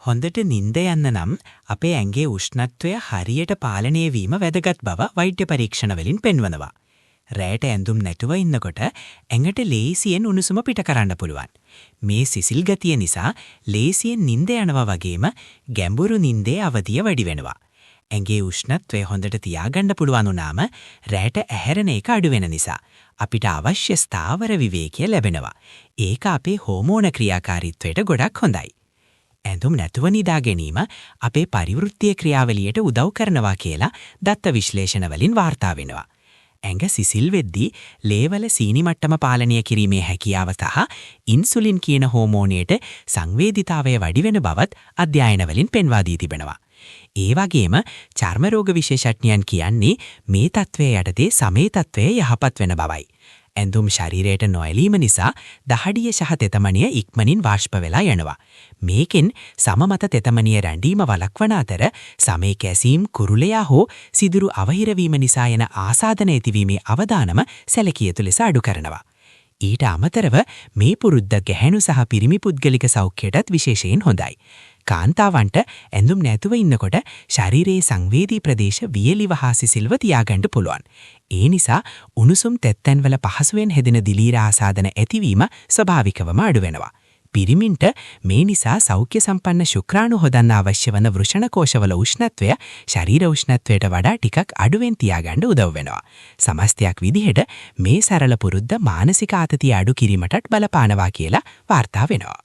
හොඳට නිින්ද යන්න නම් අපේ ඇඟේ උෂ්ණත්වය හරියට පාලනය වීම වැදගත් බව වෛද්‍ය පරීක්ෂණ වලින් පෙන්වනවා. රැයට ඇඳුම් නැතුව ඉන්නකොට ඇඟට ලේසියෙන් උණුසුම පිට කරන්න පුළුවන්. මේ සිසිල් ගතිය නිසා ලේසියෙන් නිින්ද යනවා වගේම ගැඹුරු නිින්දේ අවධිය වැඩි වෙනවා. ඇඟේ උෂ්ණත්වය හොඳට තියාගන්න පුළුවන් වුණාම රැයට ඇහැරෙන එක අඩු වෙන නිසා අපිට අවශ්‍ය ස්ථාවර විවේකය ලැබෙනවා. ඒක අපේ හෝමෝන ක්‍රියාකාරීත්වයට ගොඩක් හොඳයි. ඇඳුම් නැතුව නිදා ගැනීම අපේ පරිවෘත්තීය ක්‍රියාවලියට උදව් කරනවා කියලා දත්ත විශ්ලේෂණ වලින් වාර්තා වෙනවා. ඇඟ සිසිල් වෙද්දී ලේවල සීනි මට්ටම පාලනය කිරීමේ හැකියාව සහ ඉන්සුලින් කියන හෝමෝනයට සංවේදීතාවය වැඩි වෙන බවත් අධ්‍යයන වලින් පෙන්වා දී තිබෙනවා. ඒ වගේම චර්ම රෝග විශේෂඥයන් කියන්නේ මේ තත්වයේ යටතේ සමේ තත්වය යහපත් වෙන බවයි. ඇඳුම් ශරීරයට නොඇලීම නිසා දහඩිය සහ තෙතමනිය ඉක්මනින් වාෂ්ප වෙලා යනවා. මේකෙන් සමමත තෙතමනිය රැඳීම වළක්වන අතර සමේ කැසීම් කුරුලයා හෝ සිදුරු අවහිරවීම නිසා එන ආසාදන ඇතිවීමේ අවදානම සැලකිය යුතු ලෙස අඩු කරනවා. ඊට අමතරව මේ පුරුද්ද ගැහැණු සහ පිරිමි පුද්ගලික සෞඛ්‍යයටත් විශේෂයෙන් හොඳයි. කාන්තාවන්ට ඇඳුම් නැතුව ඉන්නකොට ශරීරයේ සංවේදී ප්‍රදේශ වියලිව හා සිසිල්ව තියාගන්න පුළුවන්. ඒ නිසා උණුසුම් තැත්තැන්වල පහසුවෙන් හැදෙන දිලීර ආසාදන ඇතිවීම ස්වභාවිකවම අඩු වෙනවා. පිරිමින්ට මේ නිසා සෞඛ්‍ය සම්පන්න ශුක්‍රාණු හොදන්න අවශ්‍ය වන වෘෂණ කෝෂවල උෂ්ණත්වය ශරීර උෂ්ණත්වයට වඩා ටිකක් අඩුවෙන් තියාගන්න උදව් වෙනවා. සමස්තයක් විදිහට මේ සරල පුරුද්ද මානසික ආතතිය අඩු කිරීමටත් බලපානවා කියලා වාර්තා වෙනවා.